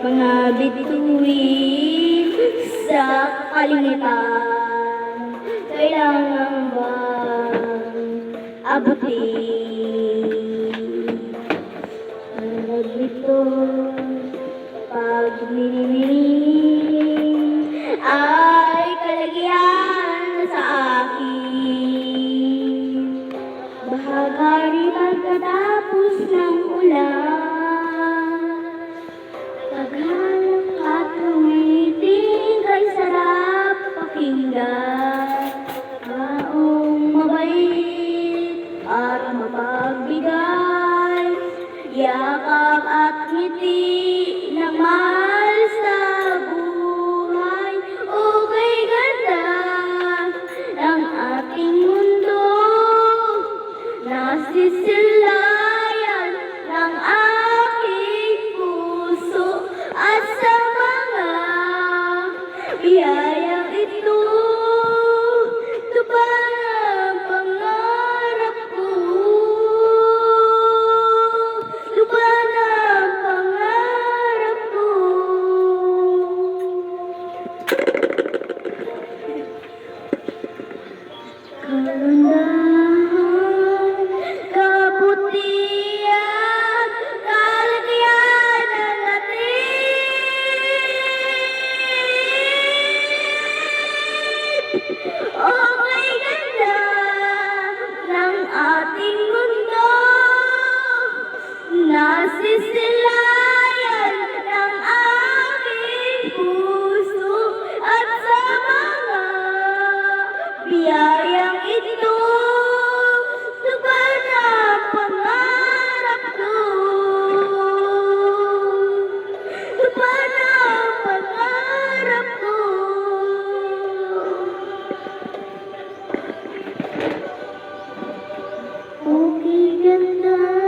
mga bituin sa kalingitan. Kailangan bang abutin? Ang nito pag minimiling ay kalagyan sa akin. Bahagari pagkatapos ng ulan, paghanap at tumiting kay sarap pakinggan. Taong mabait at mapagbigay, yakap at ngiti ng mahal sa buhay. Okay ganda ng ating mundo, nasisilayan ng aking puso at sa mga biyayang ito. Ito ba ang pangarap ko? Ito ba ang pangarap ko? Kagandahan, kabutihan, kalagayan ng ating okay ganda ng ating mundo, nasisilayan ng aking puso at sa mga biyayang ito. Ito ba na pangarap ko? Ito ba na pangarap ko? Okay ganda